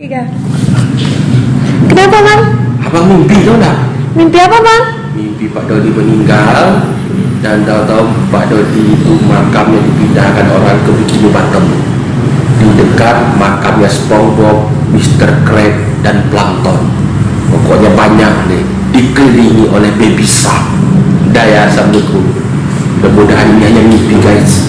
Iya. Kenapa bang? Abang mimpi tau tak? Mimpi apa bang? Mimpi Pak Dodi meninggal dan tahu-tahu Pak Dodi itu makamnya dipindahkan orang ke Bikini Bottom, di dekat makamnya SpongeBob, Mr. Krab dan Plankton. Pokoknya banyak nih, dikelilingi oleh baby shark. Daya Assalamualaikum. Mudah-mudahan ini hanya mimpi guys.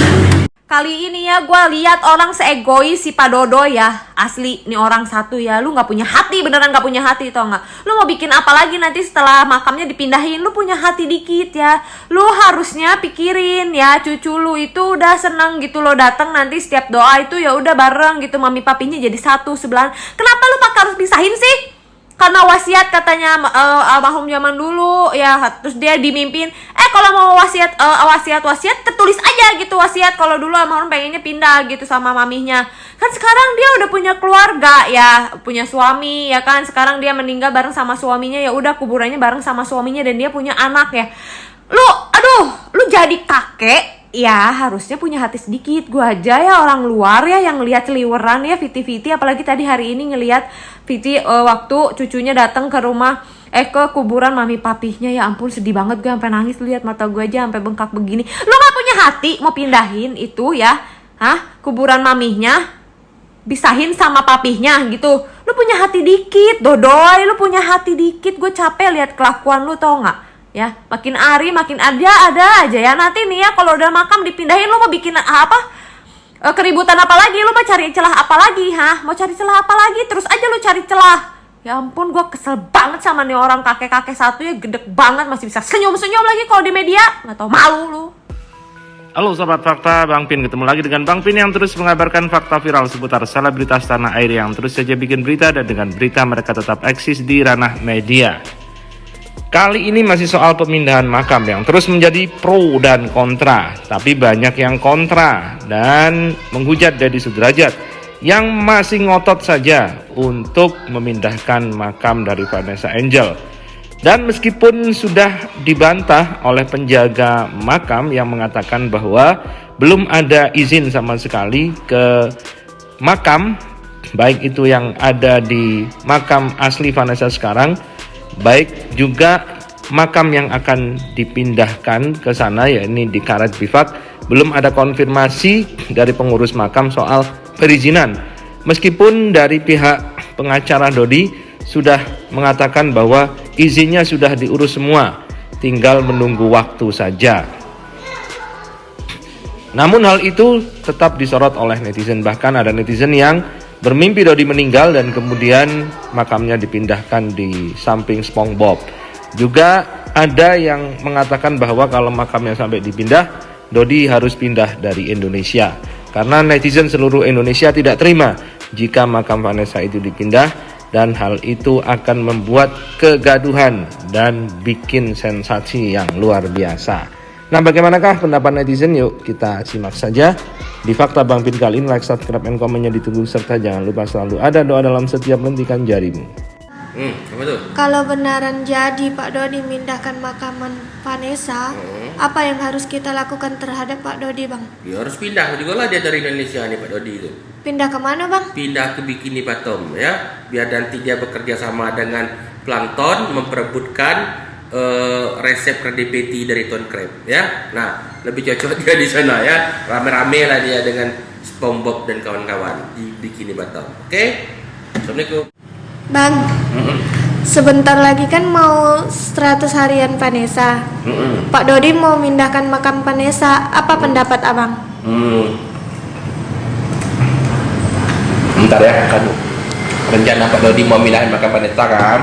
Kali ini ya gue lihat orang seegois si Pak Dodo ya. Asli nih orang satu ya, lu gak punya hati, beneran gak punya hati tau gak? Lu mau bikin apa lagi nanti setelah makamnya dipindahin? Lu punya hati dikit ya. Lu harusnya pikirin ya, cucu lu itu udah seneng gitu lo datang nanti setiap doa itu ya udah bareng gitu, mami papinya jadi satu sebelahan. Kenapa lu pakai harus pisahin sih? Karena wasiat katanya almarhum zaman dulu ya, terus dia dimimpin kalau mau wasiat tertulis aja gitu wasiat. Kalau dulu almarhum pengennya pindah gitu sama maminya, kan sekarang dia udah punya keluarga ya, punya suami ya kan, sekarang dia meninggal bareng sama suaminya, ya udah kuburannya bareng sama suaminya dan dia punya anak ya. Lu jadi kakek ya harusnya punya hati sedikit. Gua aja ya orang luar ya yang lihat celiweran ya Viti, apalagi tadi hari ini ngelihat Viti waktu cucunya datang ke rumah ke kuburan mami papihnya, ya ampun sedih banget gue sampai nangis lihat, mata gue aja sampai bengkak begini. Lu gak punya hati mau pindahin itu ya, kuburan mamihnya bisahin sama papihnya gitu. Lu punya hati dikit Dodoy, lu punya hati dikit. Gue capek lihat kelakuan lu tau gak ya, makin hari makin ada aja ya. Nanti nih ya kalau udah makam dipindahin lu mau bikin apa? Keributan apa lagi? Lu mau cari celah apa lagi? Mau cari celah apa lagi? Terus aja lu cari celah. Ya ampun, gue kesel banget sama nih orang kakek-kakek satu ya, gedek banget, masih bisa senyum-senyum lagi kalau di media. Nggak tau malu lu. Halo Sobat Fakta, Bang Pin ketemu lagi dengan Bang Pin yang terus mengabarkan fakta viral seputar selebritas tanah air yang terus saja bikin berita, dan dengan berita mereka tetap eksis di ranah media. Kali ini masih soal pemindahan makam yang terus menjadi pro dan kontra. Tapi banyak yang kontra dan menghujat Deddy Sudrajat yang masih ngotot saja untuk memindahkan makam dari Vanessa Angel. Dan meskipun sudah dibantah oleh penjaga makam yang mengatakan bahwa belum ada izin sama sekali ke makam, baik itu yang ada di makam asli Vanessa sekarang, baik juga makam yang akan dipindahkan ke sana, yakni di Karet Bifak, belum ada konfirmasi dari pengurus makam soal perizinan. Meskipun dari pihak pengacara Dodi sudah mengatakan bahwa izinnya sudah diurus semua, tinggal menunggu waktu saja. Namun hal itu tetap disorot oleh netizen. Bahkan ada netizen yang bermimpi Dodi meninggal dan kemudian makamnya dipindahkan di samping SpongeBob. Juga ada yang mengatakan bahwa kalau makamnya sampai dipindah, Dodi harus pindah dari Indonesia. Karena netizen seluruh Indonesia tidak terima jika makam Vanessa itu dipindah, dan hal itu akan membuat kegaduhan dan bikin sensasi yang luar biasa. Nah, bagaimanakah pendapat netizen? Yuk kita simak saja di Fakta Bang Pin kali ini. Like, subscribe, and komennya ditunggu, serta jangan lupa selalu ada doa dalam setiap lentikan jarimu. Apa tuh? Kalau benaran jadi Pak Dodi mindahkan makaman Vanessa, apa yang harus kita lakukan terhadap Pak Dodi, Bang? Ya harus pindah juga lah dia dari Indonesia nih Pak Dodi itu. Pindah kemana, Bang? Pindah ke Bikini Bottom ya, biar nanti dia bekerja sama dengan Plankton memperebutkan resep kredibility dari Ton Krab ya. Nah, lebih cocok dia di sana ya, rame-rame lah dia dengan SpongeBob dan kawan-kawan di Bikini Bottom. Oke? Assalamualaikum. Bang, sebentar lagi kan mau 100 harian Vanessa. Pak Dodi mau mindahkan makam Vanessa, apa pendapat Abang? Bentar ya, kan rencana Pak Dodi mau mindahin makam Vanessa kan.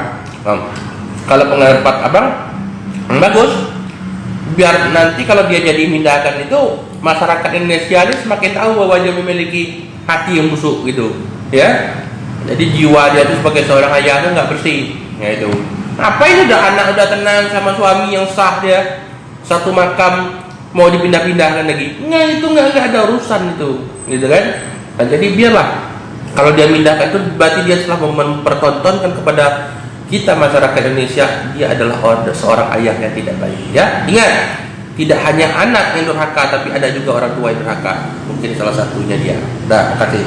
Kalau pendapat Abang bagus, biar nanti kalau dia jadi mindahkan itu masyarakat Indonesia ini semakin tahu bahwa dia memiliki hati yang busuk gitu ya. Jadi jiwa dia itu sebagai seorang ayah itu nggak bersih ya itu. Apa ini udah anak udah tenang sama suami yang sah, dia satu makam mau dipindah-pindahkan lagi, itu nggak ada urusan itu gitu kan. Dan jadi biarlah kalau dia mindahkan itu berarti dia telah mempertontonkan kepada kita masyarakat Indonesia dia adalah seorang ayah yang tidak baik ya. Ingat, tidak hanya anak yang durhaka, tapi ada juga orang tua yang durhaka. Mungkin salah satunya dia. Dah, kasih.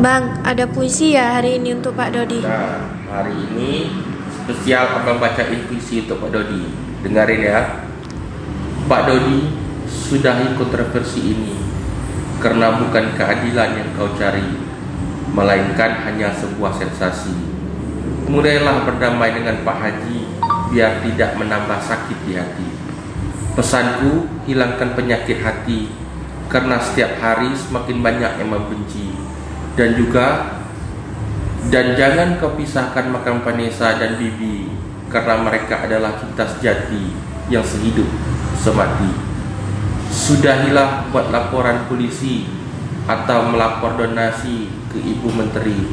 Bang, ada puisi ya hari ini untuk Pak Dodi? Nah, hari ini spesial abang bacain puisi untuk Pak Dodi. Dengarin ya. Pak Dodi, sudahi kontroversi ini, karena bukan keadilan yang kau cari, melainkan hanya sebuah sensasi. Mulailah berdamai dengan Pak Haji, biar tidak menambah sakit di hati. Pesanku, hilangkan penyakit hati, karena setiap hari semakin banyak yang membenci. Dan jangan kau pisahkan makam Vanessa dan Bibi, karena mereka adalah cinta sejati yang sehidup semati. Sudahilah buat laporan polisi atau melapor donasi ke Ibu Menteri,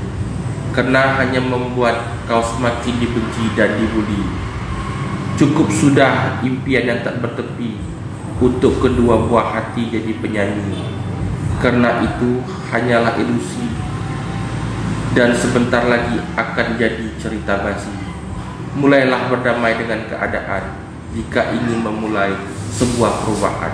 karena hanya membuat kau semakin dibenci dan dibuli. Cukup sudah impian yang tak bertepi untuk kedua buah hati jadi penyanyi, karena itu hanyalah ilusi dan sebentar lagi akan jadi cerita basi. Mulailah berdamai dengan keadaan jika ingin memulai sebuah perubahan.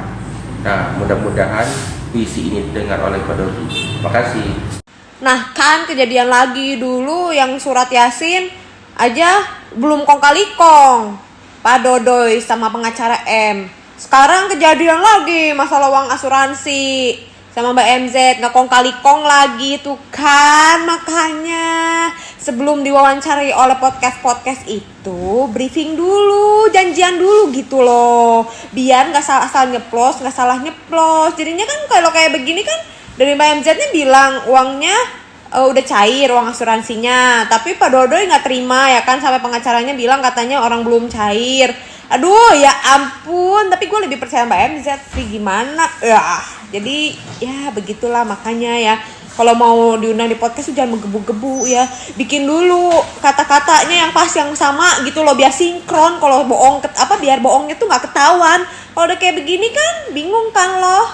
Nah, mudah-mudahan puisi ini didengar oleh Pak Dodi. Makasih. Nah kan kejadian lagi dulu yang surat Yasin aja belum kong kali kong Pak Dodoy sama pengacara M. Sekarang kejadian lagi masalah uang asuransi sama Mbak MZ, nggak kong kali kong lagi tuh kan. Makanya sebelum diwawancari oleh podcast itu briefing dulu, janjian dulu gitu loh, biar nggak salah asal nyeplos, nggak salah nyeplos. Jadinya kan kalau kayak begini kan dari Mbak MZ nya bilang uangnya udah cair, uang asuransinya, tapi Pak Dodoy nggak terima ya kan, sampai pengacaranya bilang katanya orang belum cair. Aduh ya ampun, tapi gue lebih percaya Mbak MZ sih, gimana ya. Jadi ya begitulah, makanya ya kalau mau diundang di podcast jangan menggebu-gebu ya, bikin dulu kata-katanya yang pas, yang sama gitu loh, biar sinkron. Kalau bohong biar bohongnya tuh nggak ketahuan. Kalau udah kayak begini kan bingung kan loh.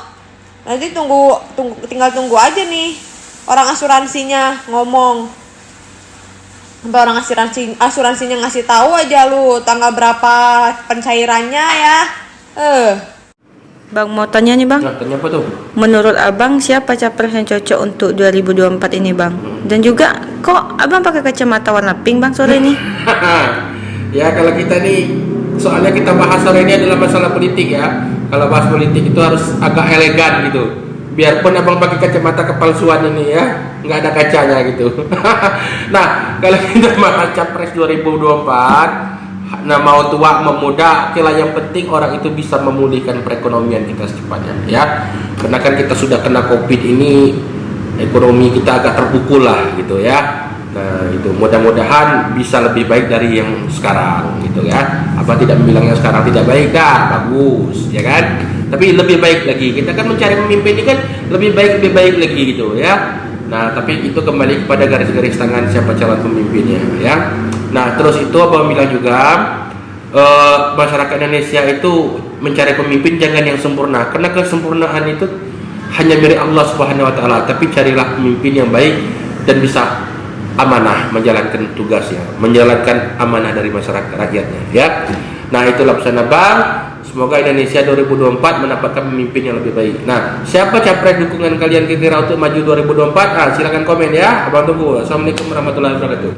Nanti tinggal tunggu aja nih orang asuransinya ngomong. Sampai orang asuransinya ngasih tahu aja lu tanggal berapa pencairannya ya. Bang, mau tanya nih bang. Nah, tanya apa tuh? Menurut abang siapa capres yang cocok untuk 2024 ini bang? Dan juga kok abang pakai kacamata warna pink bang sore ini? Ya kalau kita nih, soalnya kita bahas sore ini adalah masalah politik ya. Kalau bahas politik itu harus agak elegan gitu. Biarpun abang pakai kacamata kepalsuan ini ya, nggak ada kacanya gitu. Nah, kalau kita bahas capres 2024, nah mau tua mau muda, okelah, yang penting orang itu bisa memulihkan perekonomian kita secepatnya ya. Karena kan kita sudah kena COVID ini, ekonomi kita agak terpukul lah gitu ya. Nah itu mudah-mudahan bisa lebih baik dari yang sekarang gitu ya. Apa tidak bilang yang sekarang tidak baik, dah bagus ya kan, tapi lebih baik lagi. Kita kan mencari pemimpin ini kan lebih baik lagi gitu ya. Nah tapi itu kembali kepada garis-garis tangan siapa calon pemimpinnya ya. Nah terus itu abang bilang juga, masyarakat Indonesia itu mencari pemimpin jangan yang sempurna, karena kesempurnaan itu hanya milik Allah Subhanahu Wa Taala. Tapi carilah pemimpin yang baik dan bisa amanah menjalankan tugasnya, menjalankan amanah dari masyarakat rakyatnya ya. Nah itulah pesan abang. Semoga Indonesia 2024 mendapatkan pemimpin yang lebih baik. Nah siapa capres dukungan kalian kira-kira untuk maju 2024? Silakan komen ya, abang tunggu. Assalamualaikum warahmatullahi wabarakatuh.